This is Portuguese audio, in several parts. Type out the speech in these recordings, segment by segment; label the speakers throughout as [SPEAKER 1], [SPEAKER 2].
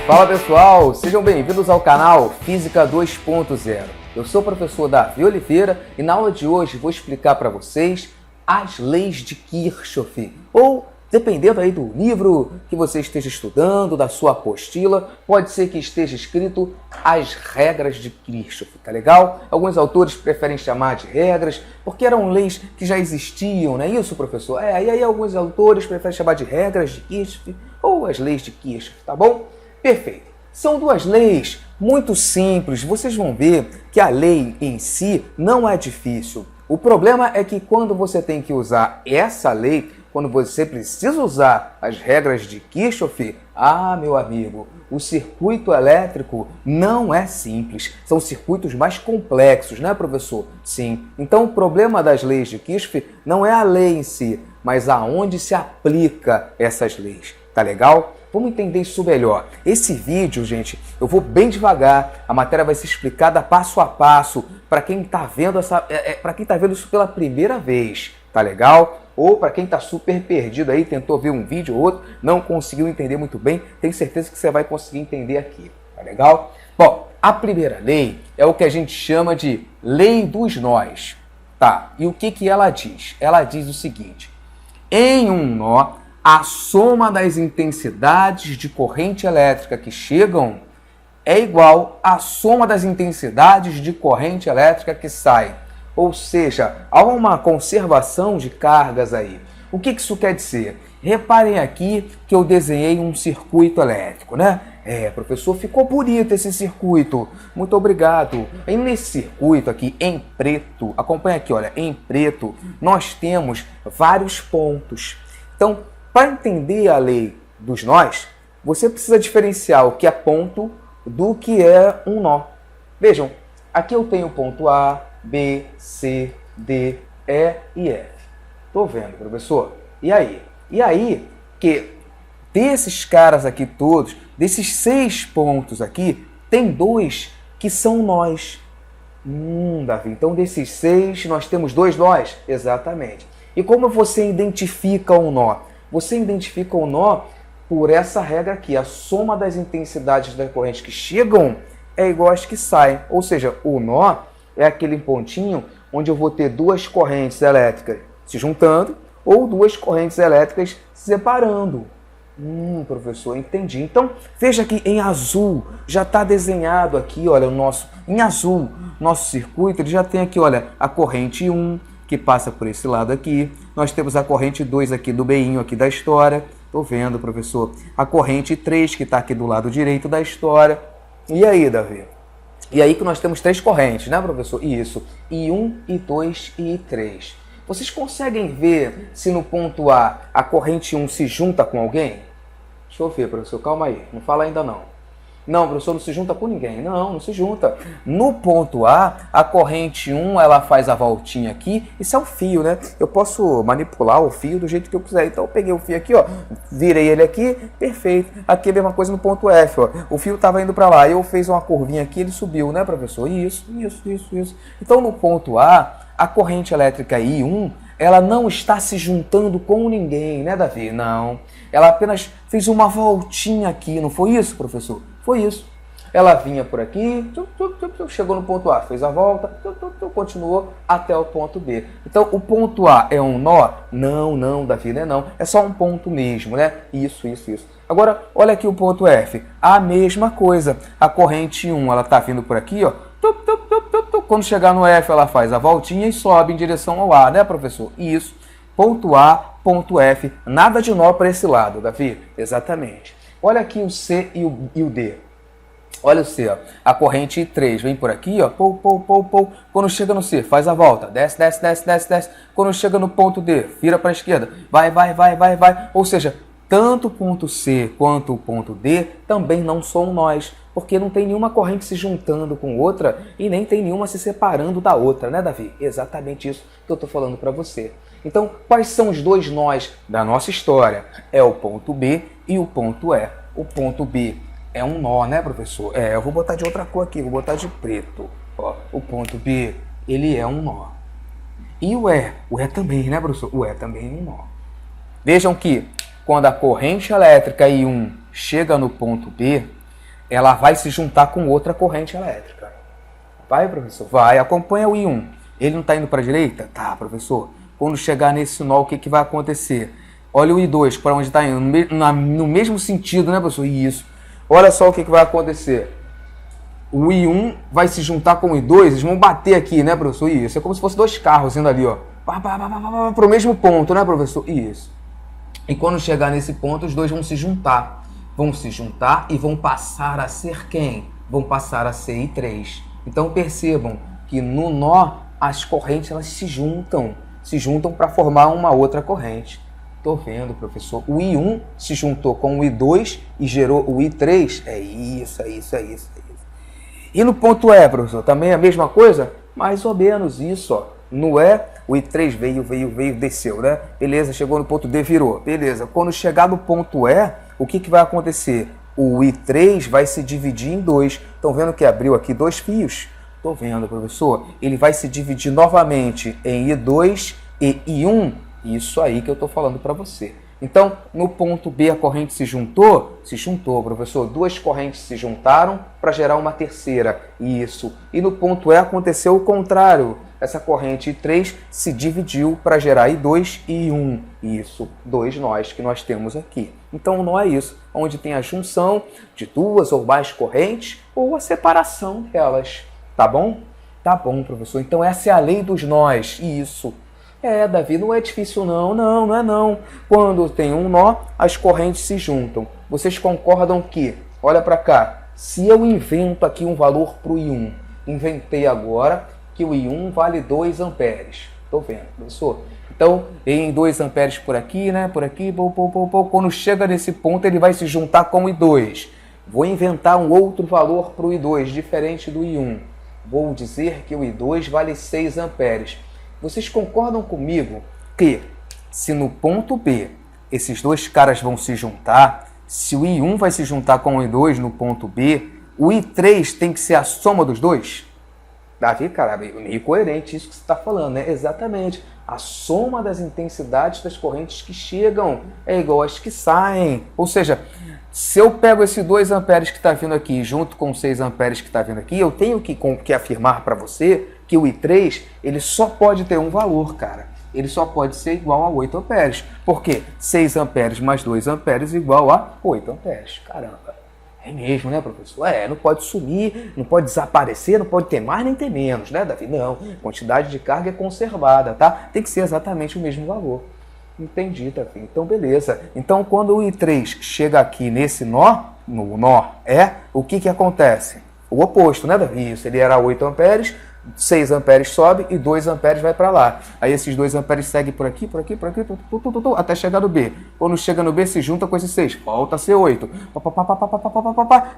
[SPEAKER 1] Fala pessoal, sejam bem-vindos ao canal Física 2.0. Eu sou o professor Davi Oliveira e na aula de hoje vou explicar para vocês as leis de Kirchhoff, ou dependendo aí do livro que você esteja estudando, da sua apostila, pode ser que esteja escrito as regras de Kirchhoff, tá legal? Alguns autores preferem chamar de regras porque eram leis que já existiam, não é isso, professor? E aí alguns autores preferem chamar de regras de Kirchhoff ou as leis de Kirchhoff, tá bom? Perfeito. São duas leis muito simples. Vocês vão ver que a lei em si não é difícil. O problema é que quando você tem que usar essa lei, quando você precisa usar as regras de Kirchhoff, meu amigo, o circuito elétrico não é simples. São circuitos mais complexos, né, professor? Sim. Então, o problema das leis de Kirchhoff não é a lei em si, mas aonde se aplica essas leis. Tá legal? Vamos entender isso melhor. Esse vídeo, gente, eu vou bem devagar. A matéria vai ser explicada passo a passo para quem está vendo para quem tá vendo isso pela primeira vez, tá legal? Ou para quem está super perdido aí, tentou ver um vídeo ou outro, não conseguiu entender muito bem, tenho certeza que você vai conseguir entender aqui, tá legal? Bom, a primeira lei é o que a gente chama de lei dos nós, tá? E o que ela diz? Ela diz o seguinte: em um nó, a soma das intensidades de corrente elétrica que chegam é igual à soma das intensidades de corrente elétrica que saem. Ou seja, há uma conservação de cargas aí. O que isso quer dizer? Reparem aqui que eu desenhei um circuito elétrico, né? Professor, ficou bonito esse circuito. Muito obrigado. E nesse circuito aqui, em preto, acompanha aqui, olha, em preto, nós temos vários pontos. Então, para entender a lei dos nós, você precisa diferenciar o que é ponto do que é um nó. Vejam, aqui eu tenho ponto A, B, C, D, E e F. Estou vendo, professor? E aí? E aí que desses caras aqui todos, desses 6 pontos aqui, tem 2 que são nós. Davi, então desses 6 nós temos 2 nós? Exatamente. E como você identifica um nó? Você identifica o nó por essa regra aqui. A soma das intensidades das correntes que chegam é igual às que saem. Ou seja, o nó é aquele pontinho onde eu vou ter 2 correntes elétricas se juntando ou 2 correntes elétricas se separando. Professor, entendi. Então, veja que em azul já está desenhado aqui, olha, em azul, nosso circuito, ele já tem aqui, olha, a corrente 1, que passa por esse lado aqui. Nós temos a corrente 2 aqui do beinho aqui da história. Estou vendo, professor. A corrente 3 que está aqui do lado direito da história. E aí, Davi? E aí que nós temos 3 correntes, né, professor? Isso. I1, I2 e I3. Vocês conseguem ver se no ponto a corrente 1 se junta com alguém? Deixa eu ver, professor. Calma aí. Não fala ainda não. Não, professor, não se junta com ninguém. Não se junta. No ponto A corrente 1, ela faz a voltinha aqui. Isso é o fio, né? Eu posso manipular o fio do jeito que eu quiser. Então, eu peguei o fio aqui, ó, virei ele aqui, perfeito. Aqui é a mesma coisa no ponto F, ó. O fio estava indo para lá, eu fiz uma curvinha aqui, ele subiu, né, professor? Isso. Então, no ponto a corrente elétrica I1, ela não está se juntando com ninguém, né, Davi? Não. Ela apenas fez uma voltinha aqui, não foi isso, professor? Foi isso. Ela vinha por aqui, chegou no ponto A, fez a volta, continuou até o ponto B. Então, o ponto A é um nó? Não, Davi, não é não. É só um ponto mesmo, né? Isso. Agora, olha aqui o ponto F. A mesma coisa. A corrente 1, ela está vindo por aqui, ó. Quando chegar no F, ela faz a voltinha e sobe em direção ao A, né, professor? Isso. Ponto A, ponto F. Nada de nó para esse lado, Davi. Exatamente. Olha aqui o C e o D. Olha o C, ó. A corrente 3 vem por aqui, ó. Quando chega no C, faz a volta. Desce. Quando chega no ponto D, vira para a esquerda. Vai. Ou seja, tanto o ponto C quanto o ponto D também não são nós, porque não tem nenhuma corrente se juntando com outra e nem tem nenhuma se separando da outra, né, Davi? Exatamente isso que eu estou falando para você. Então, quais são os 2 nós da nossa história? É o ponto B e o ponto E. O ponto B é um nó, né, professor? Eu vou botar de outra cor aqui, vou botar de preto. Ó, o ponto B, ele é um nó. E o E também, né, professor? O E também é um nó. Vejam que quando a corrente elétrica I1 chega no ponto B, ela vai se juntar com outra corrente elétrica. Vai, professor? Vai. Acompanha o I1. Ele não está indo para a direita? Tá, professor. Quando chegar nesse nó, o que vai acontecer? Olha o I2, para onde está indo. No mesmo sentido, né, professor? Isso. Olha só o que vai acontecer. O I1 vai se juntar com o I2, eles vão bater aqui, né, professor? Isso. É como se fossem dois carros indo ali, ó. Para o mesmo ponto, né, professor? Isso. E quando chegar nesse ponto, os dois vão se juntar. Vão se juntar e vão passar a ser quem? Vão passar a ser I3. Então percebam que no nó, as correntes elas se juntam para formar uma outra corrente. Tô vendo, professor. O I1 se juntou com o I2 e gerou o I3. É isso. E no ponto E, professor, também é a mesma coisa? Mais ou menos isso, ó. No E, o I3 veio, desceu, né? Beleza, chegou no ponto D, virou. Beleza, quando chegar no ponto E, o que vai acontecer? O I3 vai se dividir em dois. Estão vendo que abriu aqui dois fios? Estou vendo, professor. Ele vai se dividir novamente em I2 e I1. Isso aí que eu estou falando para você. Então, no ponto B, a corrente se juntou? Se juntou, professor. Duas correntes se juntaram para gerar uma terceira. Isso. E no ponto E aconteceu o contrário. Essa corrente I3 se dividiu para gerar I2 e I1. Isso. Dois nós que nós temos aqui. Então, o nó é isso. Onde tem a junção de duas ou mais correntes ou a separação delas. Tá bom? Tá bom, professor. Então, essa é a lei dos nós. Isso. Davi, não é difícil não. Não é não. Quando tem um nó, as correntes se juntam. Vocês concordam que, olha para cá, se eu invento aqui um valor para o I1, inventei agora que o I1 vale 2 amperes. Estou vendo, professor? Então, em 2 amperes por aqui, né? Por aqui, quando chega nesse ponto, ele vai se juntar com o I2. Vou inventar um outro valor para o I2, diferente do I1. Vou dizer que o I2 vale 6 amperes. Vocês concordam comigo que, se no ponto B esses dois caras vão se juntar, se o I1 vai se juntar com o I2 no ponto B, o I3 tem que ser a soma dos dois? Davi, cara, meio coerente isso que você está falando, né? Exatamente. A soma das intensidades das correntes que chegam é igual às que saem. Ou seja, se eu pego esse 2 amperes que está vindo aqui junto com 6 amperes que está vindo aqui, eu tenho que afirmar para você que o I3 ele só pode ter um valor, cara. Ele só pode ser igual a 8 amperes. Por quê? 6 amperes mais 2 amperes igual a 8 amperes. Caramba. É mesmo, né, professor? Não pode sumir, não pode desaparecer, não pode ter mais nem ter menos, né, Davi? Não, quantidade de carga é conservada, tá? Tem que ser exatamente o mesmo valor. Entendi, Davi. Então, beleza. Então, quando o I3 chega aqui nesse nó, no nó E, o que acontece? O oposto, né, Davi? Isso, ele era 8 amperes, 6 amperes sobe e 2 amperes vai para lá. Aí esses 2 amperes seguem por aqui, até chegar no B. Quando chega no B, se junta com esses 6, volta a ser 8.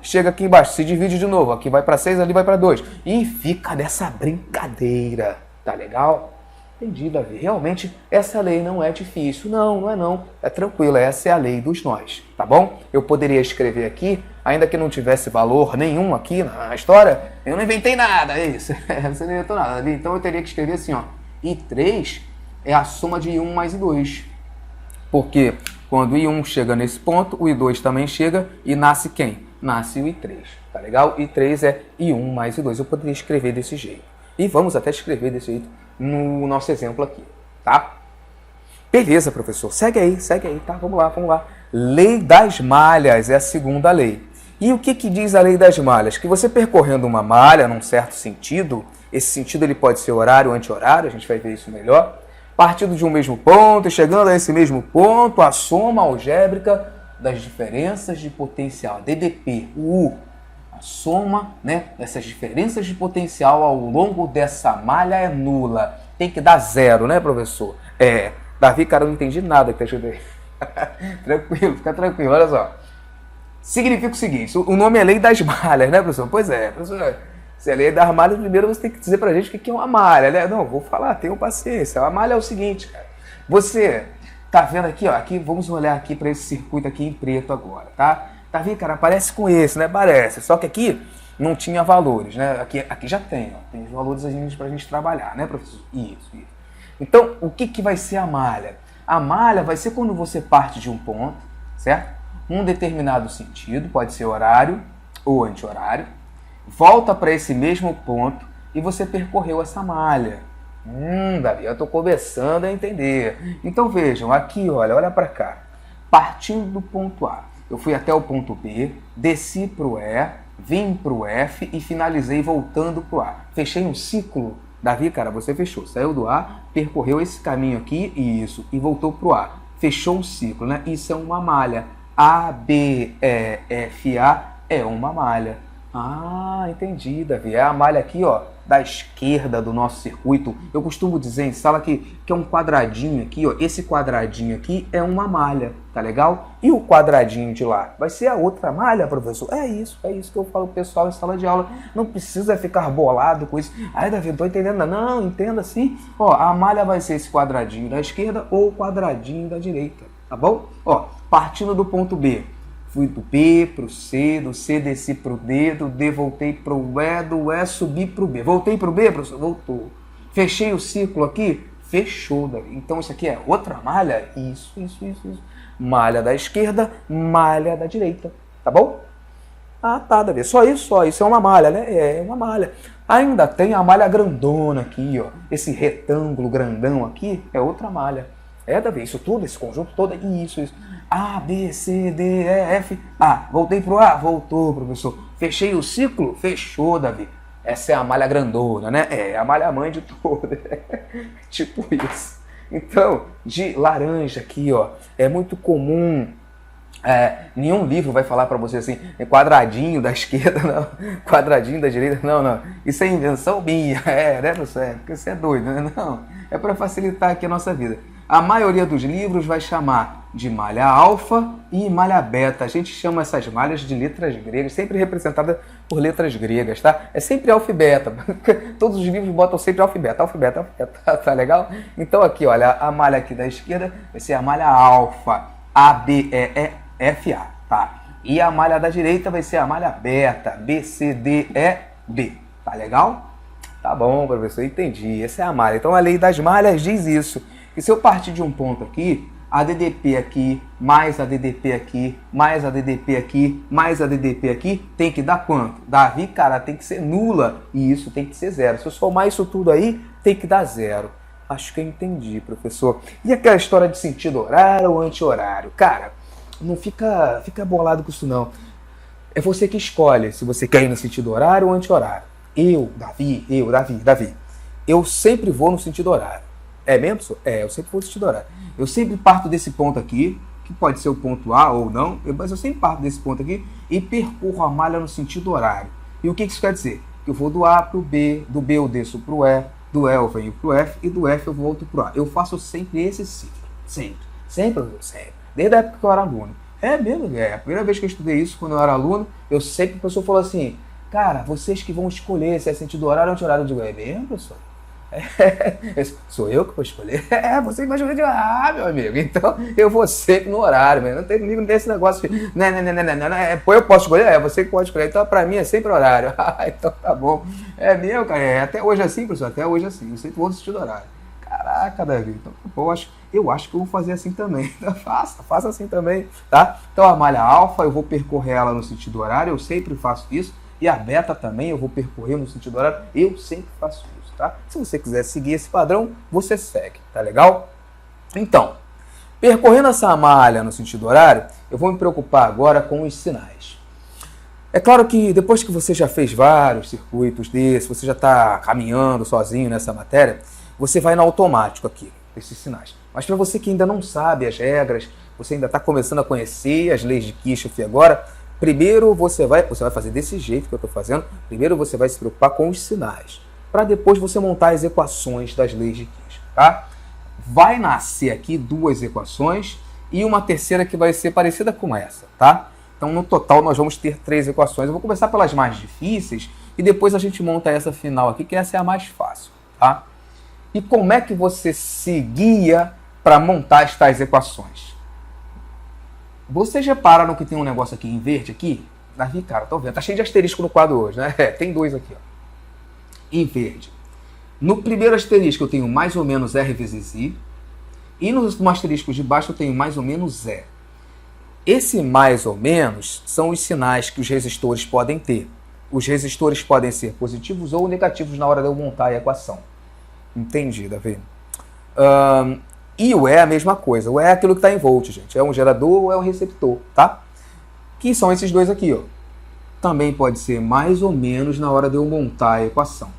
[SPEAKER 1] Chega aqui embaixo, se divide de novo. Aqui vai para 6, ali vai para 2. E fica nessa brincadeira. Tá legal? Entendi, Davi. Realmente, essa lei não é difícil. Não é não. É tranquilo, essa é a lei dos nós. Tá bom? Eu poderia escrever aqui, ainda que não tivesse valor nenhum aqui na história, eu não inventei nada, é isso. Você não inventou nada, Davi. Então eu teria que escrever assim, ó. I3 é a soma de I1 mais I2. Porque quando o I1 chega nesse ponto, o I2 também chega e nasce quem? Nasce o I3. Tá legal? I3 é I1 mais I2. Eu poderia escrever desse jeito. E vamos até escrever desse jeito no nosso exemplo aqui, tá? Beleza, professor. Segue aí, tá? Vamos lá. Lei das malhas é a segunda lei. E o que diz a lei das malhas? Que você percorrendo uma malha num certo sentido, esse sentido ele pode ser horário ou anti-horário, a gente vai ver isso melhor, partindo de um mesmo ponto e chegando a esse mesmo ponto, a soma algébrica das diferenças de potencial, DDP, o U, a soma, né, dessas diferenças de potencial ao longo dessa malha é nula. Tem que dar zero, né, professor? Davi, cara, eu não entendi nada que tá escrito aí. Tranquilo, fica tranquilo, olha só. Significa o seguinte, o nome é lei das malhas, né, professor? Pois é, professor. Se é lei das malhas, primeiro você tem que dizer pra gente o que é uma malha, né? Não, vou falar, tenham paciência. A malha é o seguinte, cara. Você tá vendo aqui, ó, aqui, vamos olhar aqui para esse circuito aqui em preto agora, tá? Tá vendo, cara? Parece com esse, né? Parece. Só que aqui não tinha valores, né? Aqui já tem, ó. Tem os valores pra gente trabalhar, né, professor? Isso. Então, o que vai ser a malha? A malha vai ser quando você parte de um ponto, certo? Um determinado sentido, pode ser horário o anti-horário, volta para esse mesmo ponto e você percorreu essa malha. Davi, eu estou começando a entender. Então vejam, aqui, olha para cá. Partindo do ponto A, eu fui até o ponto B, desci para o E, vim para o F e finalizei voltando para o A. Fechei um ciclo. Davi, cara, você fechou. Saiu do A, percorreu esse caminho aqui, isso, e voltou para o A. Fechou um ciclo, né? Isso é uma malha. A, B, E, F, A é uma malha. Ah, entendi, Davi. É a malha aqui, ó, da esquerda do nosso circuito. Eu costumo dizer em sala que é um quadradinho aqui, ó. Esse quadradinho aqui é uma malha, tá legal? E o quadradinho de lá vai ser a outra malha, professor? É isso que eu falo pro pessoal em sala de aula. Não precisa ficar bolado com isso. Ai, Davi, não tô entendendo. Não, entenda sim. Ó, a malha vai ser esse quadradinho da esquerda ou o quadradinho da direita, tá bom? Ó, partindo do ponto B. Fui do B pro C, do C desci pro D, do D voltei pro E, do E subi pro B. Voltei pro B, professor? Voltou. Fechei o ciclo aqui? Fechou, Davi. Então isso aqui é outra malha? Isso. Malha da esquerda, malha da direita. Tá bom? Ah, tá, Davi. Só isso é uma malha, né? É uma malha. Ainda tem a malha grandona aqui, ó. Esse retângulo grandão aqui é outra malha. É, Davi, isso tudo, esse conjunto todo, isso. A, B, C, D, E, F, A. Voltei pro A? Voltou, professor. Fechei o ciclo? Fechou, Davi. Essa é a malha grandona, né? É a malha mãe de todas. Tipo isso. Então, de laranja aqui, ó, é muito comum. Nenhum livro vai falar para você assim, quadradinho da esquerda, não, quadradinho da direita, não. Isso é invenção minha, né, professor? Porque você é doido, né? Não, é para facilitar aqui a nossa vida. A maioria dos livros vai chamar de malha alfa e malha beta. A gente chama essas malhas de letras gregas, sempre representadas por letras gregas, tá? É sempre alfa e beta. Todos os livros botam sempre alfa e beta, tá legal? Então aqui, olha, a malha aqui da esquerda vai ser a malha alfa, A, B, E, F, A, tá? E a malha da direita vai ser a malha beta, B, C, D, E, B. Tá legal? Tá bom, professor, entendi. Essa é a malha. Então a lei das malhas diz isso. E se eu partir de um ponto aqui, a DDP aqui, mais a DDP aqui, mais a DDP aqui, mais a DDP aqui, tem que dar quanto? Davi, cara, tem que ser nula. E isso tem que ser zero. Se eu somar isso tudo aí, tem que dar zero. Acho que eu entendi, professor. E aquela história de sentido horário ou anti-horário? Cara, não fica bolado com isso não. É você que escolhe se você quer ir no sentido horário ou anti-horário. Davi, eu sempre vou no sentido horário. É mesmo, professor? Eu sempre vou no sentido horário. Eu sempre parto desse ponto aqui, que pode ser o ponto A ou não, mas eu sempre parto desse ponto aqui e percorro a malha no sentido horário. E o que isso quer dizer? Que eu vou do A para o B, do B eu desço para o E, do E eu venho para o F e do F eu volto para o A. Eu faço sempre esse ciclo. Sempre. Desde a época que eu era aluno. É mesmo, a primeira vez que eu estudei isso, quando eu era aluno, o professor falou assim, cara, vocês que vão escolher se é sentido horário ou anti-horário. Eu digo, é mesmo, professor? Sou eu que vou escolher? Você que vai escolher. Meu amigo, então eu vou sempre no horário, não tem esse negócio de, não, eu posso escolher? Você que pode escolher, então pra mim é sempre horário. Então tá bom. É meu, cara, até hoje é assim, professor, até hoje é assim, eu sempre vou no sentido horário. Caraca, Davi, então eu acho que eu vou fazer assim também. Faça assim também, tá? Então a malha alfa, eu vou percorrer ela no sentido horário, eu sempre faço isso, e a beta também eu vou percorrer no sentido horário, eu sempre faço isso. Tá? Se você quiser seguir esse padrão, você segue, tá legal? Então, percorrendo essa malha no sentido horário, eu vou me preocupar agora com os sinais. É claro que depois que você já fez vários circuitos desses, você já está caminhando sozinho nessa matéria, você vai no automático aqui, esses sinais. Mas para você que ainda não sabe as regras, você ainda está começando a conhecer as leis de Kirchhoff agora, primeiro você vai fazer desse jeito que eu estou fazendo, primeiro você vai se preocupar com os sinais, para depois você montar as equações das leis de Kirchhoff, tá? Vai nascer aqui duas equações e uma terceira que vai ser parecida com essa, tá? Então, no total, nós vamos ter 3 equações. Eu vou começar pelas mais difíceis e depois a gente monta essa final aqui, que essa é a mais fácil, tá? E como é que você se guia para montar estas equações? Vocês repararam que tem um negócio aqui em verde aqui? Davi, cara, tô vendo. Tá cheio de asterisco no quadro hoje, né? Tem 2 aqui, ó. Em verde. No primeiro asterisco eu tenho mais ou menos R vezes I. E nos asteriscos de baixo eu tenho mais ou menos E. Esse mais ou menos são os sinais que os resistores podem ter. Os resistores podem ser positivos ou negativos na hora de eu montar a equação. Entendi, Davi? E o E é a mesma coisa. O E é aquilo que está em volt, gente. É um gerador ou é um receptor, tá? Que são esses dois aqui, ó. Também pode ser mais ou menos na hora de eu montar a equação.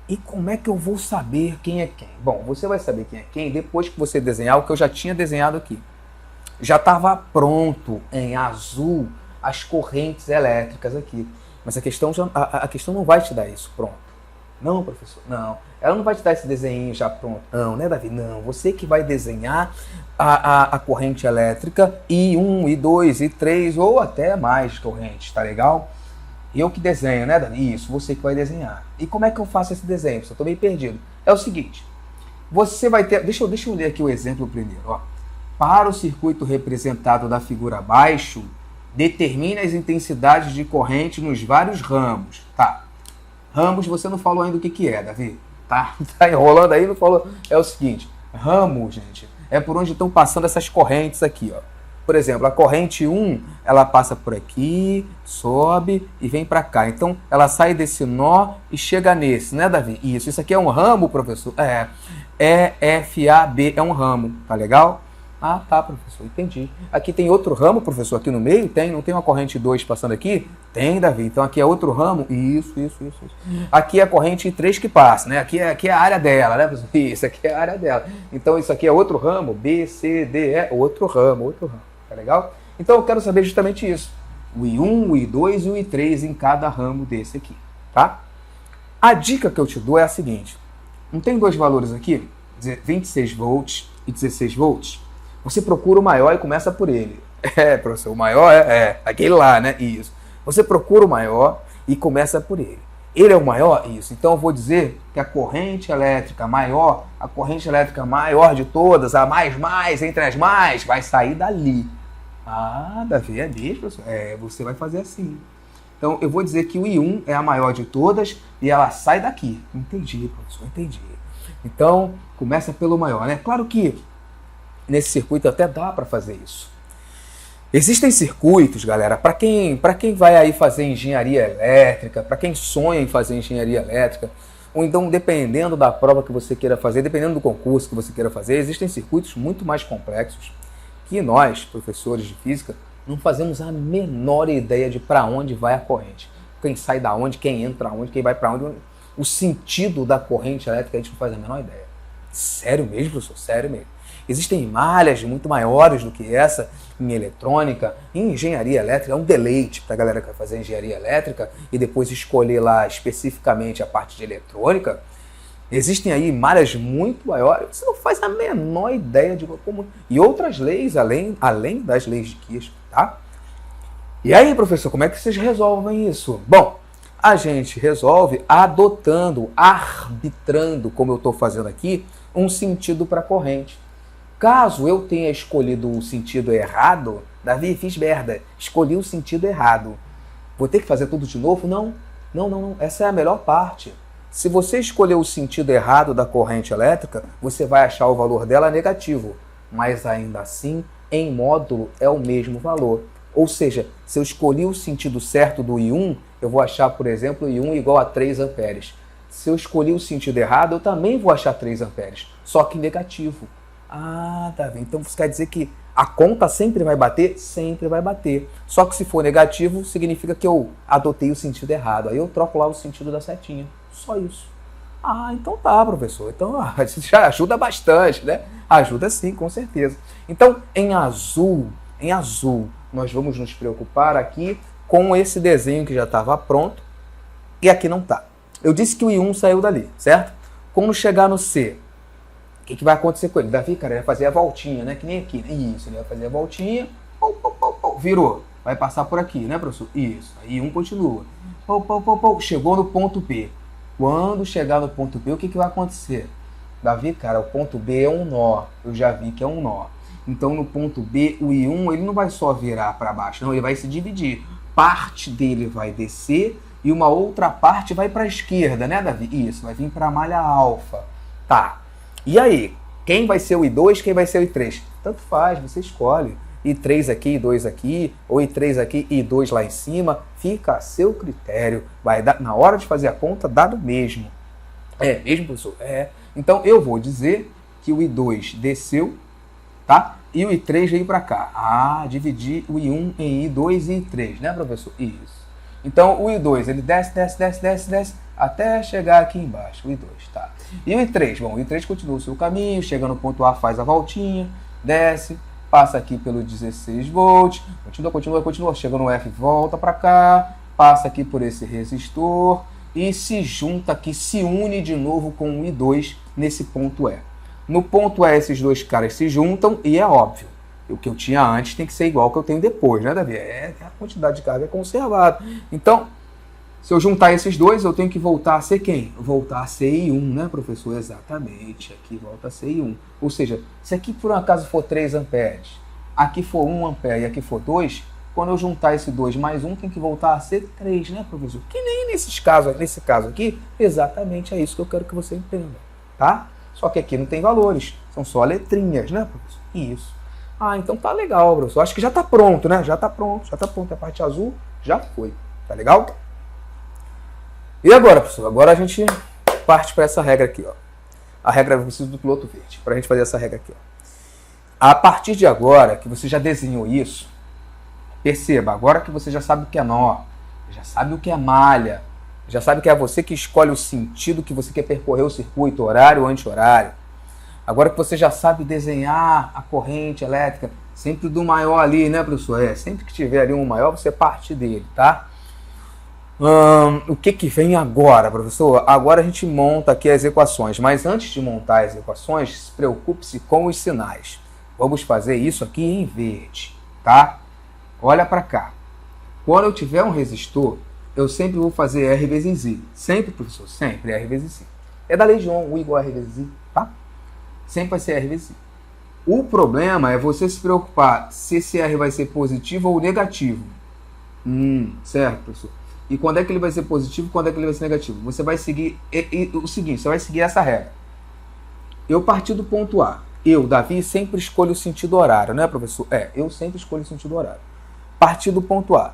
[SPEAKER 1] E como é que eu vou saber quem é quem? Bom, você vai saber quem é quem depois que você desenhar o que eu já tinha desenhado aqui. Já estava pronto em azul as correntes elétricas aqui. Mas a questão não vai te dar isso pronto. Não, professor, não. Ela não vai te dar esse desenho já pronto. Não, né, Davi? Não. Você que vai desenhar a corrente elétrica I1, I2, I3 ou até mais correntes, tá legal? Eu que desenho, né, Davi? Isso, você que vai desenhar. E como é que eu faço esse desenho? Eu estou meio perdido. É o seguinte, você vai ter... Deixa eu ler aqui o exemplo primeiro, ó. Para o circuito representado da figura abaixo, determine as intensidades de corrente nos vários ramos. Tá. Ramos, você não falou ainda o que é, Davi. Tá enrolando aí, não falou. É o seguinte, ramo, gente, é por onde estão passando essas correntes aqui, ó. Por exemplo, a corrente 1, ela passa por aqui, sobe e vem para cá. Então, ela sai desse nó e chega nesse, né, Davi? Isso aqui é um ramo, professor? FAB é um ramo, tá legal? Ah, tá, professor, entendi. Aqui tem outro ramo, professor, aqui no meio? Tem? Não tem uma corrente 2 passando aqui? Tem, Davi. Então aqui é outro ramo? Isso. Aqui é a corrente 3 que passa, né? Aqui é a área dela, né, professor? Isso aqui é a área dela. Então isso aqui é outro ramo? B, C, D, E, outro ramo. Tá legal? Então eu quero saber justamente isso. O I1, o I2 e o I3 em cada ramo desse aqui, tá? A dica que eu te dou é a seguinte. Não tem dois valores aqui? 26 volts e 16 volts? Você procura o maior e começa por ele. Professor, o maior é aquele lá, né? Isso. Você procura o maior e começa por ele. Ele é o maior? Isso. Então eu vou dizer que a corrente elétrica maior de todas, a mais entre as mais, vai sair dali. Ah, Davi, é mesmo, professor? Você vai fazer assim. Então eu vou dizer que o I1 é a maior de todas e ela sai daqui. Entendi, professor, entendi. Então começa pelo maior, né? Claro que nesse circuito até dá para fazer isso. Existem circuitos, galera, para quem vai aí fazer engenharia elétrica, para quem sonha em fazer engenharia elétrica, ou então dependendo da prova que você queira fazer, dependendo do concurso que você queira fazer, existem circuitos muito mais complexos que nós, professores de física, não fazemos a menor ideia de para onde vai a corrente. Quem sai da onde, quem entra onde, quem vai para onde. O sentido da corrente elétrica a gente não faz a menor ideia. Sério mesmo, professor? Sério mesmo. Existem malhas muito maiores do que essa em eletrônica, em engenharia elétrica. É um deleite para a galera que vai fazer engenharia elétrica e depois escolher lá especificamente a parte de eletrônica. Existem aí malhas muito maiores, você não faz a menor ideia de como... E outras leis, além das leis de Kirchhoff, tá? E aí, professor, como é que vocês resolvem isso? Bom, a gente resolve arbitrando, como eu estou fazendo aqui, um sentido para a corrente. Caso eu tenha escolhido o sentido errado, Davi, fiz merda, escolhi o sentido errado. Vou ter que fazer tudo de novo? Não. Essa é a melhor parte. Se você escolher o sentido errado da corrente elétrica, você vai achar o valor dela negativo. Mas ainda assim, em módulo, é o mesmo valor. Ou seja, se eu escolhi o sentido certo do I1, eu vou achar, por exemplo, I1 igual a 3 amperes. Se eu escolhi o sentido errado, eu também vou achar 3 amperes, só que negativo. Ah, tá vendo? Então isso quer dizer que a conta sempre vai bater? Sempre vai bater. Só que se for negativo, significa que eu adotei o sentido errado. Aí eu troco lá o sentido da setinha. Só isso. Ah, então tá, professor. Então isso já ajuda bastante, né? Ajuda sim, com certeza. Então, em azul, nós vamos nos preocupar aqui com esse desenho que já estava pronto e aqui não tá. Eu disse que o I1 saiu dali, certo? Quando chegar no C, o que vai acontecer com ele? Davi, cara, ele vai fazer a voltinha, né? Que nem aqui, né? Isso, ele vai fazer a voltinha, virou. Vai passar por aqui, né, professor? Isso. Aí I1 continua. Chegou no ponto B. Quando chegar no ponto B, o que vai acontecer? Davi, cara, o ponto B é um nó. Eu já vi que é um nó. Então, no ponto B, o I1 ele não vai só virar para baixo, não, ele vai se dividir. Parte dele vai descer e uma outra parte vai para a esquerda, né, Davi? Isso, vai vir para a malha alfa. Tá. E aí? Quem vai ser o I2, quem vai ser o I3? Tanto faz, você escolhe. I3 aqui, I2 aqui, ou I3 aqui, I2 lá em cima, fica a seu critério. Vai dar, na hora de fazer a conta, dá no mesmo. É mesmo, professor? É. Então eu vou dizer que o I2 desceu, tá? E o I3 veio para cá. Ah, dividir o I1 em I2 e I3, né, professor? Isso. Então o I2, ele desce, até chegar aqui embaixo, o I2, tá? E o I3, bom, o I3 continua o seu caminho, chega no ponto A, faz a voltinha, desce, passa aqui pelo 16 volts, continua, chega no F, volta para cá, passa aqui por esse resistor e se junta aqui, se une de novo com o I2 nesse ponto E. No ponto E, esses dois caras se juntam e é óbvio, o que eu tinha antes tem que ser igual ao que eu tenho depois, né, Davi? A quantidade de carga é conservada. Então, se eu juntar esses dois, eu tenho que voltar a ser quem? Voltar a ser I1, né, professor? Exatamente, aqui volta a ser I1. Ou seja, se aqui por um acaso for 3 amperes, aqui for 1 ampere e aqui for 2, quando eu juntar esse 2 mais 1, tem que voltar a ser 3, né, professor? Que nem nesse caso aqui, exatamente é isso que eu quero que você entenda, tá? Só que aqui não tem valores, são só letrinhas, né, professor? Isso. Ah, então tá legal, professor. Acho que já tá pronto, né? Já tá pronto. A parte azul já foi. Tá legal? E agora, professor? Agora a gente parte para essa regra aqui, ó. A regra, eu preciso do piloto verde, para a gente fazer essa regra aqui, ó. A partir de agora, que você já desenhou isso, perceba, agora que você já sabe o que é nó, já sabe o que é malha, já sabe que é você que escolhe o sentido que você quer percorrer o circuito, horário ou anti-horário. Agora que você já sabe desenhar a corrente elétrica, sempre do maior ali, né, professor? Sempre que tiver ali um maior, você parte dele, tá? O que vem agora, professor? Agora a gente monta aqui as equações, mas antes de montar as equações, preocupe-se com os sinais. Vamos fazer isso aqui em verde, tá? Olha para cá. Quando eu tiver um resistor, eu sempre vou fazer R vezes I. Sempre, professor, sempre R vezes I. É da lei de Ohm, U igual a R vezes I, tá? Sempre vai ser R vezes I. O problema é você se preocupar se esse R vai ser positivo ou negativo. Certo, professor? E quando é que ele vai ser positivo e quando é que ele vai ser negativo? Você vai seguir o seguinte, você vai seguir essa regra. Eu parti do ponto A. Eu, Davi, sempre escolho o sentido horário, né, professor? Eu sempre escolho o sentido horário. Parti do ponto A.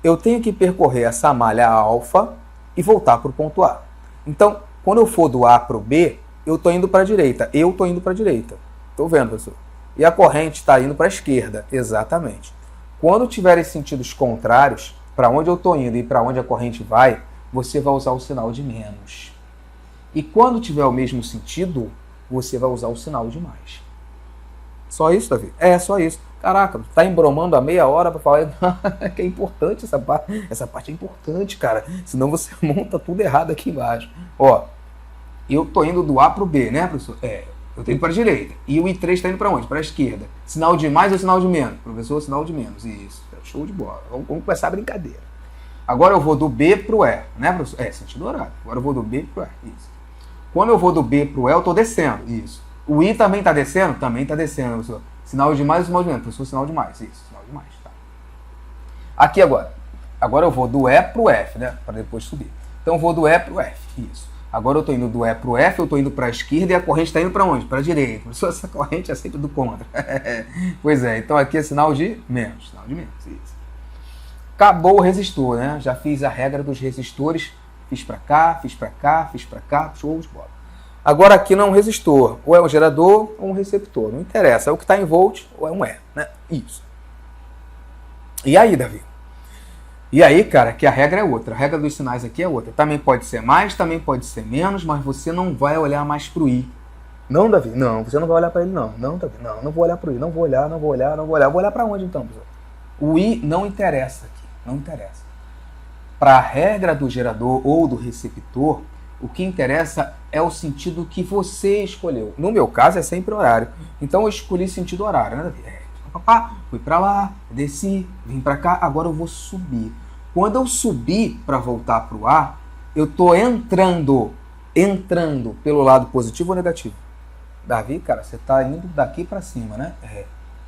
[SPEAKER 1] Eu tenho que percorrer essa malha alfa e voltar para o ponto A. Então, quando eu for do A para o B, eu estou indo para a direita. Eu estou indo para a direita. Estou vendo, professor? E a corrente está indo para a esquerda. Exatamente. Quando tiverem sentidos contrários, para onde eu estou indo e para onde a corrente vai, você vai usar o sinal de menos. E quando tiver o mesmo sentido, você vai usar o sinal de mais. Só isso, Davi? Só isso. Caraca, tá embromando a meia hora para falar que é importante essa parte. Essa parte é importante, cara. Senão você monta tudo errado aqui embaixo. Ó, eu tô indo do A para o B, né, professor? Eu tô indo para a direita. E o I3 está indo para onde? Para a esquerda. Sinal de mais ou sinal de menos? Professor, sinal de menos. Isso. Show de bola. Vamos começar a brincadeira. Agora eu vou do B para o E, né, professor? Sentido horário. Agora eu vou do B para o E. Isso. Quando eu vou do B para o E, eu tô descendo. Isso. O I também está descendo? Também está descendo, professor. Sinal de mais ou sinal de menos? Professor, sinal de mais. Isso, sinal de mais. Tá. Aqui agora. Agora eu vou do E para o F, né? Para depois subir. Então eu vou do E para o F. Isso. Agora eu estou indo do E para o F, eu estou indo para a esquerda e a corrente está indo para onde? Para a direita. Professor, essa corrente é sempre do contra. Pois é, então aqui é sinal de menos. Sinal de menos, isso. Acabou o resistor, né? Já fiz a regra dos resistores. Fiz para cá, fiz para cá, fiz para cá. Show de bola. Agora aqui não é um resistor. Ou é um gerador ou um receptor. Não interessa. É o que está em volt ou é um E, né? Isso. E aí, Davi? E aí, cara, que a regra é outra. A regra dos sinais aqui é outra. Também pode ser mais, também pode ser menos, mas você não vai olhar mais para o I. Não, Davi? Não, você não vai olhar para ele, não. Não, Davi? Não vou olhar para o I. Não vou olhar. Vou olhar para onde, então, professor? O I não interessa aqui. Não interessa. Para a regra do gerador ou do receptor, o que interessa é o sentido que você escolheu. No meu caso, é sempre horário. Então, eu escolhi sentido horário, né, Davi? Fui para lá, desci, vim para cá, agora eu vou subir. Quando eu subir para voltar para o A, eu estou entrando pelo lado positivo ou negativo? Davi, cara, você está indo daqui para cima, né?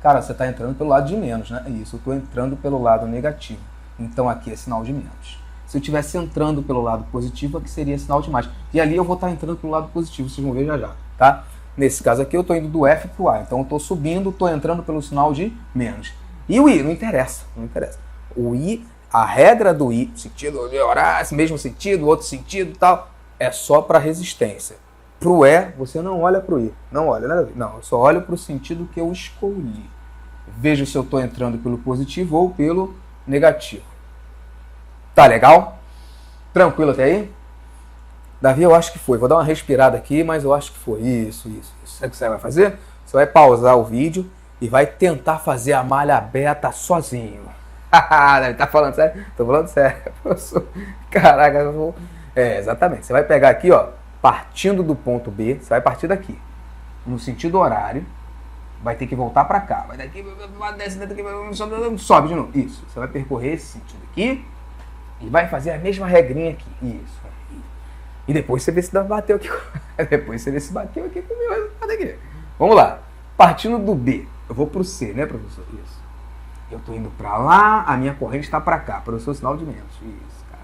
[SPEAKER 1] Cara, você está entrando pelo lado de menos, né? Isso, eu estou entrando pelo lado negativo. Então aqui é sinal de menos. Se eu estivesse entrando pelo lado positivo, aqui seria sinal de mais. E ali eu vou estar entrando pelo lado positivo, vocês vão ver já já, tá? Nesse caso aqui eu estou indo do F para o A. Então eu estou subindo, estou entrando pelo sinal de menos. E o I? Não interessa. Não interessa. O I, a regra do I, sentido de Horácio, mesmo sentido, outro sentido e tal, é só para resistência. Para o E, você não olha para o I. Não olha, né? Não, eu só olho para o sentido que eu escolhi. Vejo se eu estou entrando pelo positivo ou pelo negativo. Tá legal? Tranquilo até aí? Davi, eu acho que foi. Vou dar uma respirada aqui, mas eu acho que foi. Isso. Sabe o que você vai fazer? Você vai pausar o vídeo e vai tentar fazer a malha beta sozinho. Tá falando sério? Tô falando sério. Caraca, eu vou... exatamente. Você vai pegar aqui, ó, partindo do ponto B, você vai partir daqui, no sentido horário, vai ter que voltar para cá. Vai daqui, desce daqui, sobe de novo. Isso. Você vai percorrer esse sentido aqui e vai fazer a mesma regrinha aqui. Isso. E depois você vê se bateu aqui. Depois você vê se bateu aqui com o meu resultado aqui. Vamos lá. Partindo do B, eu vou pro C, né, professor? Isso. Eu tô indo para lá, a minha corrente está para cá. Professor, sinal de menos. Isso, cara.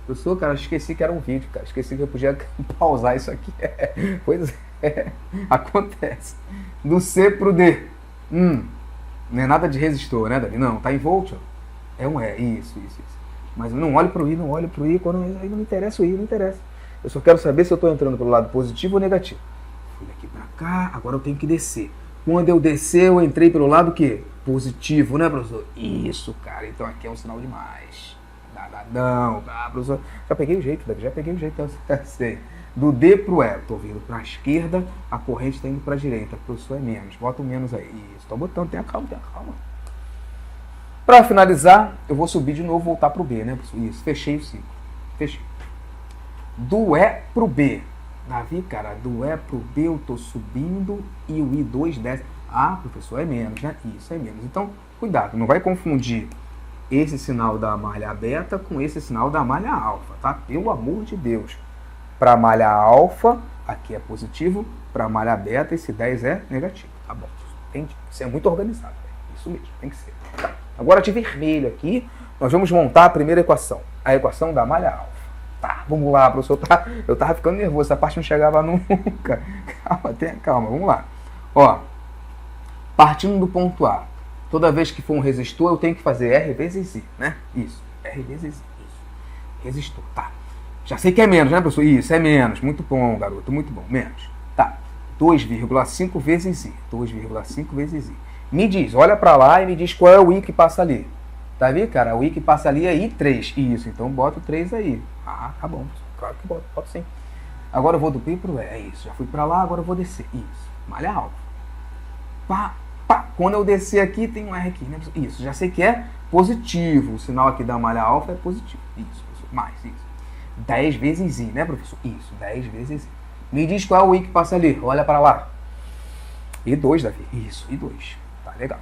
[SPEAKER 1] Professor, cara, eu esqueci que era um vídeo, cara. Esqueci que eu podia pausar isso aqui. Pois é. Acontece. Do C pro D. Não é nada de resistor, né, Davi? Não, tá em volt, ó. É um E. Isso. Mas não olho pro I, quando aí não me interessa o I, não interessa. Eu só quero saber se eu estou entrando pelo lado positivo ou negativo. Fui daqui para cá, agora eu tenho que descer. Quando eu descer, eu entrei pelo lado que? Positivo, né, professor? Isso, cara. Então aqui é um sinal de mais. Não, professor. Já peguei o jeito, Davi. Então sei. Do D pro E, estou vindo para a esquerda, a corrente está indo para a direita. Professor, é menos. Bota o menos aí. Isso, estou botando. Tenha calma. Para finalizar, eu vou subir de novo, voltar para o B, né, professor? Isso, fechei o ciclo. Fechei. Do E pro B. Davi, cara, do E pro B eu tô subindo e o I2 desce. Ah, professor, é menos, né? Isso, é menos. Então, cuidado, não vai confundir esse sinal da malha beta com esse sinal da malha alfa, tá? Pelo amor de Deus. Para a malha alfa, aqui é positivo. Para a malha beta, esse 10 é negativo, tá bom? Entendi. Isso é muito organizado, né? Isso mesmo, tem que ser. Tá. Agora de vermelho aqui, nós vamos montar a primeira equação. A equação da malha alfa. Tá, vamos lá, professor. Eu tava ficando nervoso, essa parte não chegava nunca. Calma, tenha calma, vamos lá. Ó, partindo do ponto A, toda vez que for um resistor, eu tenho que fazer R vezes I, né? Isso, R vezes I, isso. Resistor, tá. Já sei que é menos, né, professor? Isso, é menos. Muito bom, garoto, muito bom. Menos. Tá, 2,5 vezes I. 2,5 vezes I. Me diz, olha pra lá e me diz qual é o I que passa ali. Tá vendo, cara? O I que passa ali é I3. Isso, então bota o 3 aí. Ah, tá bom. Claro que boto sim. Agora eu vou do B pro E. É isso. Já fui pra lá, agora eu vou descer. Isso. Malha alfa. Pá. Quando eu descer aqui, tem um R aqui, né? Isso. Já sei que é positivo. O sinal aqui da malha alfa é positivo. Isso, professor. Mais, isso. 10 vezes I, né, professor? Isso. 10 vezes I. Me diz qual é o I que passa ali. Olha pra lá. I2, Davi. Isso. I2. Tá, legal.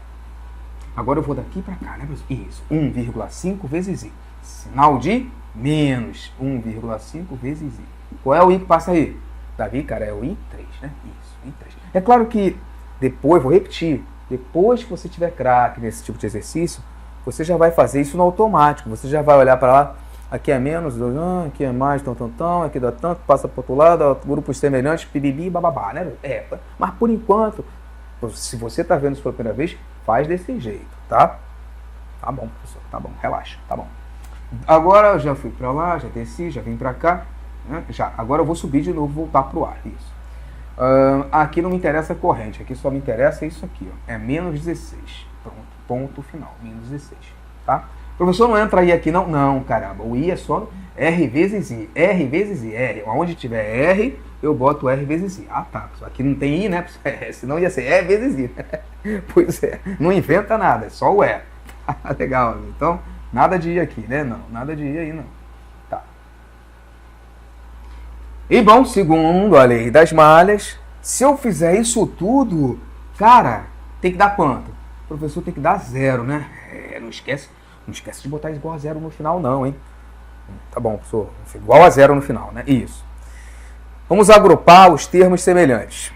[SPEAKER 1] Agora eu vou daqui para cá, né, professor? Isso, 1,5 vezes I. Sinal de menos. 1,5 vezes I. Qual é o I que passa aí? Davi, cara, é o I3, né? Isso, I3. É claro que depois, vou repetir, depois que você tiver craque nesse tipo de exercício, você já vai fazer isso no automático. Você já vai olhar para lá, aqui é menos, aqui é mais, aqui dá tanto, passa para o outro lado, grupos semelhantes, pibibi, bababá, né? Mas por enquanto, se você está vendo isso pela primeira vez, faz desse jeito, tá? Tá bom, professor, tá bom, relaxa, tá bom. Agora eu já fui para lá, já desci, já vim para cá, né? Agora eu vou subir de novo, voltar para o ar, isso. Aqui não me interessa a corrente, aqui só me interessa isso aqui, ó, é menos 16, pronto, ponto final, menos 16, tá? Professor, não entra I aqui não? Não, caramba, o I é só R vezes I, R vezes I, R, onde tiver R, eu boto R vezes I. Ah, tá, aqui não tem I, né? Senão ia ser E vezes I. Pois é, não inventa nada, é só o E. Legal, então, nada de I aqui, né? Não, nada de I aí não. Tá. E bom, segundo a lei das malhas, se eu fizer isso tudo, cara, tem que dar quanto? O professor tem que dar 0, né? Não esquece de botar igual a 0 no final não, hein? Tá bom, professor, igual a 0 no final, né? Isso. Vamos agrupar os termos semelhantes.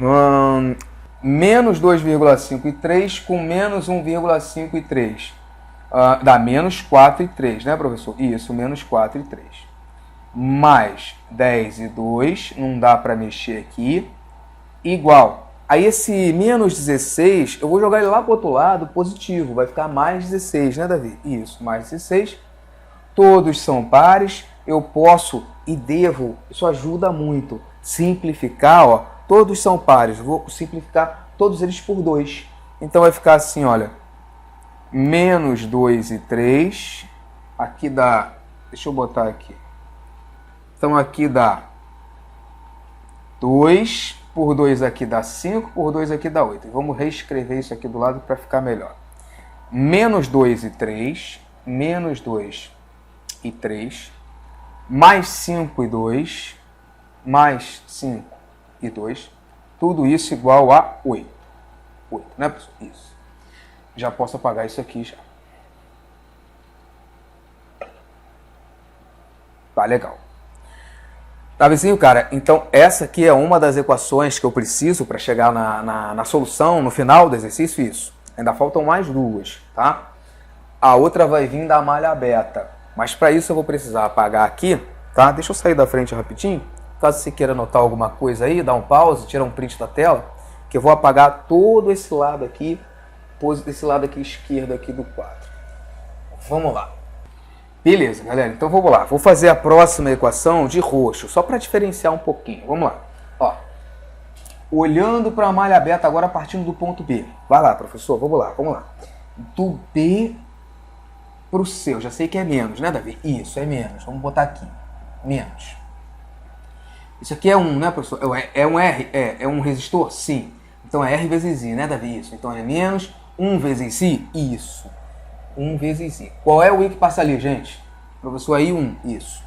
[SPEAKER 1] Menos 2,5 e 3 com menos 1,5 e 3. Dá menos 4 e 3, né, professor? Isso, menos 4 e 3. Mais 10 e 2, não dá para mexer aqui. igual. Aí esse menos 16, eu vou jogar ele lá para o outro lado, positivo. Vai ficar mais 16, né, Davi? Isso, mais 16. Todos são pares. Eu posso e devo, isso ajuda muito, simplificar, ó. Todos são pares. Eu vou simplificar todos eles por 2. Então vai ficar assim, olha. Menos 2 e 3. Aqui dá... Deixa eu botar aqui. Então aqui dá 2, por 2 aqui dá 5, por 2 aqui dá 8. Vamos reescrever isso aqui do lado para ficar melhor. Menos 2 e 3, menos 2 e 3, mais 5 e 2, mais 5 e 2, tudo isso igual a 8. 8, né, pessoal? Isso. Já posso apagar isso aqui já. Tá legal. Tá vizinho, cara? Então essa aqui é uma das equações que eu preciso para chegar na solução, no final do exercício, isso. Ainda faltam mais duas, tá? A outra vai vir da malha beta. Mas para isso eu vou precisar apagar aqui, tá? Deixa eu sair da frente rapidinho. Caso você queira anotar alguma coisa aí, dá um pause, tira um print da tela, que eu vou apagar todo esse lado aqui esquerdo aqui do quadro. Vamos lá. Beleza, galera. Então vamos lá. Vou fazer a próxima equação de roxo, só para diferenciar um pouquinho. Vamos lá. Ó, olhando para a malha beta agora partindo do ponto B. Vai lá, professor. Vamos lá, vamos lá. Do B para o C. Eu já sei que é menos, né, Davi? Isso, é menos. Vamos botar aqui. Menos. Isso aqui é 1, né, professor? É um R? É um resistor? Sim. Então é R vezes I, né, Davi? Isso. Então é menos 1 vezes I? Isso. 1 vezes I. Qual é o I que passa ali, gente? Professor, aí 1. Isso.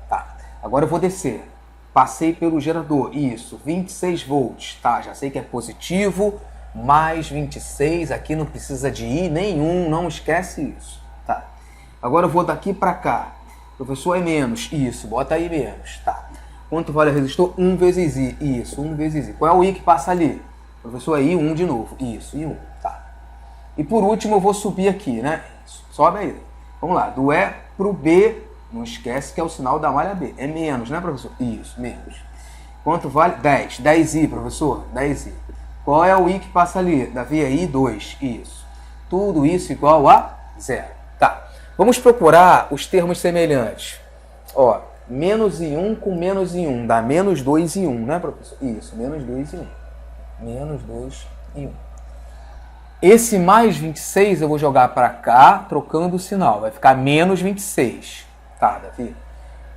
[SPEAKER 1] Tá. Agora eu vou descer. Passei pelo gerador. Isso. 26 volts. Tá, já sei que é positivo. Mais 26. Aqui não precisa de I nenhum. Não esquece isso. Tá. Agora eu vou daqui para cá. Professor, é menos. Isso. Bota aí menos. Tá. Quanto vale o resistor? 1 vezes I. Isso. 1 vezes I. Qual é o I que passa ali? Professor, aí 1 de novo. Isso. I1. Tá. E por último eu vou subir aqui, né? Isso. Sobe aí. Vamos lá. Do E para o B. Não esquece que é o sinal da malha B. É menos, né, professor? Isso. Menos. Quanto vale? 10. 10I, professor. 10I. Qual é o I que passa ali? Davi, é I2. Isso. Tudo isso igual a 0. Tá. Vamos procurar os termos semelhantes. Ó, menos I1 com menos I1 dá menos 2 I1, né, professor? Isso. Menos 2 I1. Menos 2 I1. Esse mais 26 eu vou jogar para cá, trocando o sinal. Vai ficar menos 26. Tá, Davi?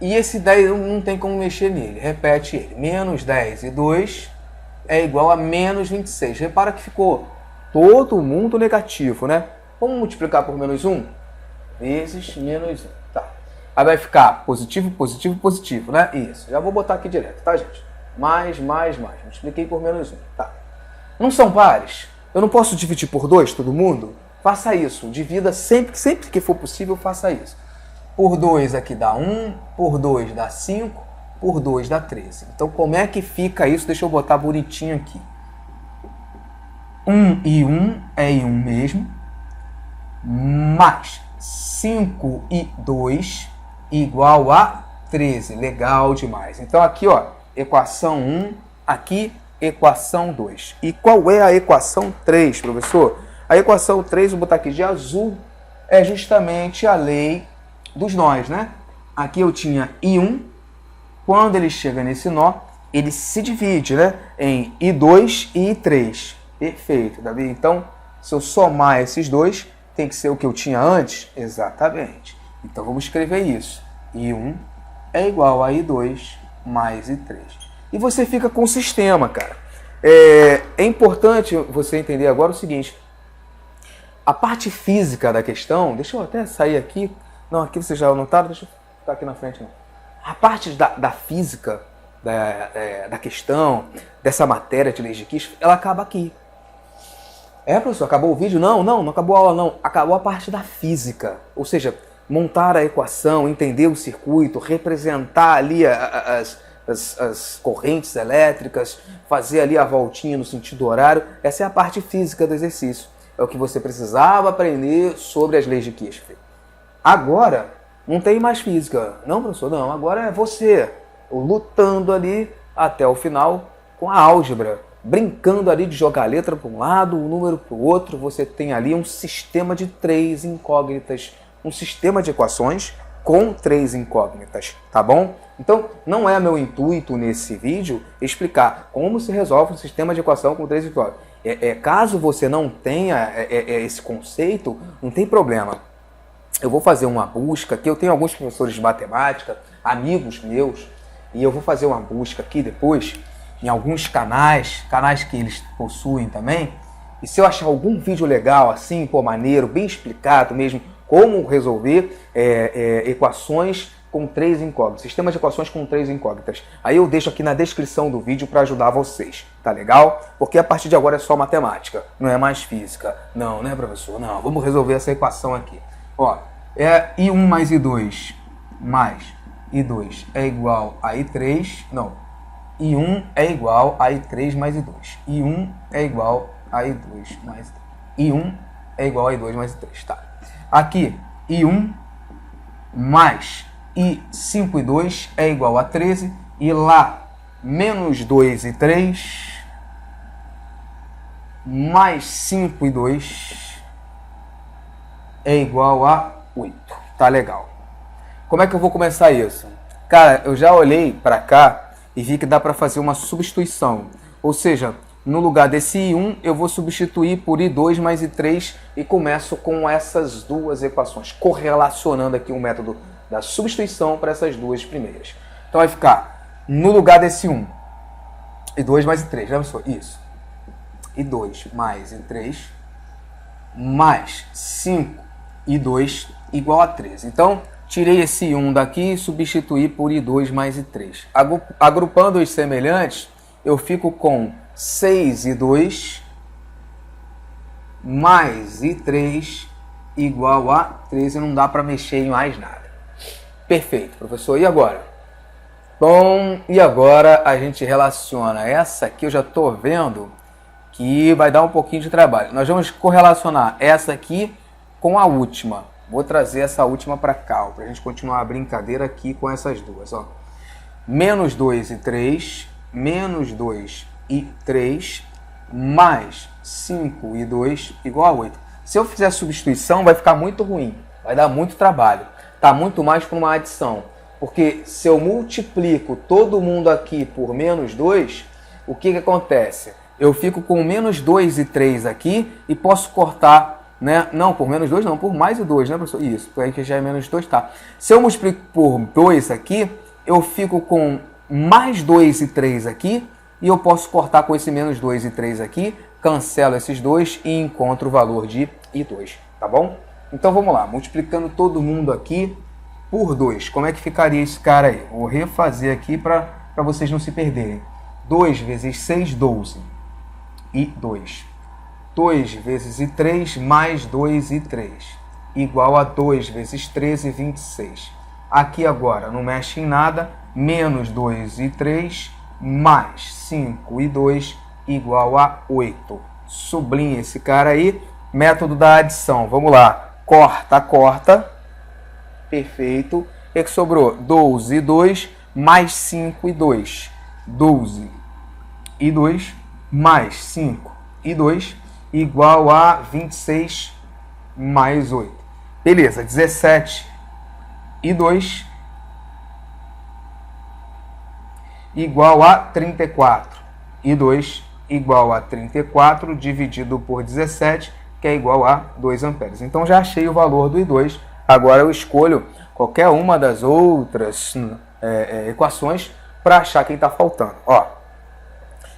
[SPEAKER 1] E esse 10 não tem como mexer nele. Repete ele. Menos 10 e 2 é igual a menos 26. Repara que ficou todo mundo negativo, né? Vamos multiplicar por menos 1? Vezes menos 1. Tá. Aí vai ficar positivo, positivo, positivo, né? Isso. Já vou botar aqui direto, tá, gente? Mais. Multipliquei por menos 1. Tá. Não são pares? Eu não posso dividir por 2 todo mundo? Faça isso. Divida sempre que for possível, faça isso. Por 2 aqui dá 1, por 2 dá 5, por 2 dá 13. Então como é que fica isso? Deixa eu botar bonitinho aqui. 1 e 1 é I1 mesmo. Mais 5 e 2 igual a 13. Legal demais. Então aqui, ó, equação 1, aqui equação 2. E qual é a equação 3, professor? A equação 3, vou botar aqui de azul, é justamente a lei dos nós, né? Aqui eu tinha I1, quando ele chega nesse nó, ele se divide, né, em I2 e I3. Perfeito, Davi. Então, se eu somar esses dois, tem que ser o que eu tinha antes? Exatamente. Então, vamos escrever isso. I1 é igual a I2 mais I3. E você fica com o sistema, cara. É importante você entender agora o seguinte. A parte física da questão, deixa eu até sair aqui. Não, aqui vocês já notaram, deixa eu ficar aqui na frente. Não. A parte da física da questão, dessa matéria de leis de Kirchhoff, ela acaba aqui. Professor, acabou o vídeo? Não acabou a aula, não. Acabou a parte da física. Ou seja, montar a equação, entender o circuito, representar ali as correntes elétricas, fazer ali a voltinha no sentido horário. Essa é a parte física do exercício. É o que você precisava aprender sobre as leis de Kirchhoff. Agora, não tem mais física. Não, professor, não. Agora é você lutando ali até o final com a álgebra. brincando ali de jogar a letra para um lado, o número para o outro, você tem ali um sistema de 3 incógnitas, um sistema de equações com 3 incógnitas, tá bom? Então, não é meu intuito nesse vídeo explicar como se resolve um sistema de equação com 3 incógnitas. Caso você não tenha esse conceito, não tem problema. Eu vou fazer uma busca aqui, eu tenho alguns professores de matemática, amigos meus, e eu vou fazer uma busca aqui depois, em alguns canais que eles possuem também, e se eu achar algum vídeo legal, assim, pô, maneiro, bem explicado mesmo, como resolver equações com 3 incógnitas, sistema de equações com 3 incógnitas. Aí eu deixo aqui na descrição do vídeo para ajudar vocês, tá legal? Porque a partir de agora é só matemática, não é mais física. Não, né, professor? Não, vamos resolver essa equação aqui. Ó, I1 mais I2 mais I2 é igual a I3, não, I1 é igual a I3 mais I2. I1 é igual a I2 mais I3. I1 é igual a I2 mais I3, tá? Aqui, I1 mais I5 e 2 é igual a 13, e lá, menos 2 e 3 mais 5 e 2 é igual a 8. Tá legal. Como é que eu vou começar isso? Cara, eu já olhei para cá e vi que dá para fazer uma substituição. Ou seja, no lugar desse I1, eu vou substituir por I2 mais I3 e começo com essas duas equações, correlacionando aqui o método da substituição para essas duas primeiras. Então vai ficar, no lugar desse 1, I2 mais I3, né, professor? Isso. I2 mais I3 mais 5 I2 igual a 13. Então, tirei esse 1 daqui e substituí por I2 mais I3. Agrupando os semelhantes, eu fico com 6 I2 mais I3 igual a 13. Não dá para mexer em mais nada. Perfeito, professor. E agora? Bom, e agora a gente relaciona essa aqui, eu já estou vendo que vai dar um pouquinho de trabalho. Nós vamos correlacionar essa aqui com a última. Vou trazer essa última para cá, para a gente continuar a brincadeira aqui com essas duas. Ó. Menos 2 e 3, menos 2 e 3, mais 5 e 2 igual a 8. Se eu fizer substituição, vai ficar muito ruim, vai dar muito trabalho. Tá muito mais para uma adição. Porque se eu multiplico todo mundo aqui por menos 2, o que acontece? Eu fico com menos 2 e 3 aqui e posso cortar, né? Não, por menos 2 não, por mais 2, né, professor? Isso, porque aí que já é menos 2, tá. Se eu multiplico por 2 aqui, eu fico com mais 2 e 3 aqui e eu posso cortar com esse menos 2 e 3 aqui, cancelo esses dois e encontro o valor de I2, tá bom? Então vamos lá, multiplicando todo mundo aqui por 2. Como é que ficaria esse cara aí? Vou refazer aqui para vocês não se perderem. 2 vezes 6, 12. E 2. 2 vezes e 3 mais 2 e 3. Igual a 2 vezes 13, 26. Aqui agora não mexe em nada. Menos 2 e 3 mais 5 e 2 igual a 8. Sublinha esse cara aí. Método da adição. Vamos lá. Corta, corta. Perfeito. O que sobrou? 12 e 2 mais 5 e 2. 12 e 2 mais 5 e 2 igual a 26 mais 8. Beleza, 17 e 2 igual a 34. E 2 igual a 34 dividido por 17, que é igual a 2 amperes. Então já achei o valor do I2. Agora eu escolho qualquer uma das outras equações para achar quem está faltando. Ó,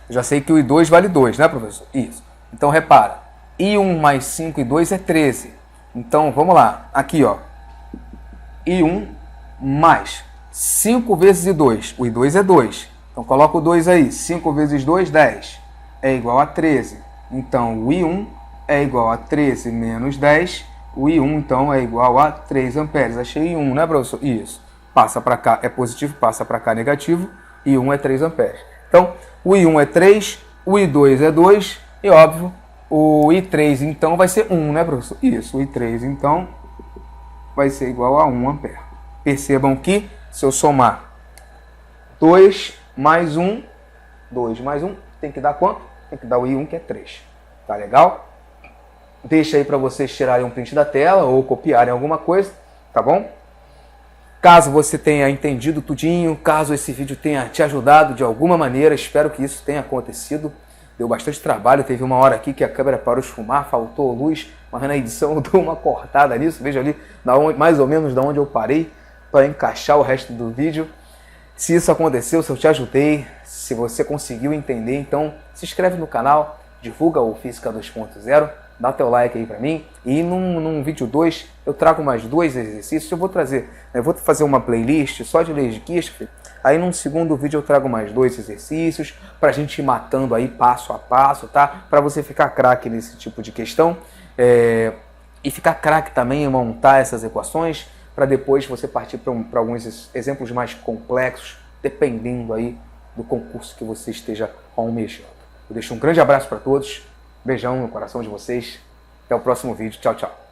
[SPEAKER 1] eu já sei que o I2 vale 2, né, professor? Isso. Então repara, I1 mais 5 e 2 é 13. Então vamos lá. Aqui, ó. I1 mais 5 vezes I2. O I2 é 2. Então coloca o 2 aí. 5 vezes 2, 10. É igual a 13. Então o I1 é igual a 13 menos 10. O I1, então, é igual a 3 amperes. Achei I1, né, professor? Isso. Passa para cá é positivo, passa para cá negativo. I1 é 3 amperes. Então, o I1 é 3, o I2 é 2. E, óbvio, o I3, então, vai ser 1, né, professor? Isso. O I3, então, vai ser igual a 1 ampere. Percebam que, se eu somar 2 mais 1, 2 mais 1, tem que dar quanto? tem que dar o I1, que é 3. Tá legal? Deixa aí para vocês tirarem um print da tela ou copiarem alguma coisa, tá bom? Caso você tenha entendido tudinho, caso esse vídeo tenha te ajudado de alguma maneira, espero que isso tenha acontecido. Deu bastante trabalho, teve uma hora aqui que a câmera parou de fumar, faltou luz, mas na edição eu dou uma cortada nisso, veja ali mais ou menos da onde eu parei para encaixar o resto do vídeo. Se isso aconteceu, se eu te ajudei, se você conseguiu entender, então se inscreve no canal, divulga o Física 2.0, dá teu like aí pra mim. E num vídeo 2 eu trago mais 2 exercícios. Eu vou fazer uma playlist só de leis de Kirchhoff. Aí num segundo vídeo eu trago mais 2 exercícios pra gente ir matando aí passo a passo, tá? Pra você ficar craque nesse tipo de questão. E ficar craque também em montar essas equações, para depois você partir para alguns exemplos mais complexos, dependendo aí do concurso que você esteja almejando. Eu deixo um grande abraço para todos, beijão no coração de vocês, até o próximo vídeo, tchau, tchau.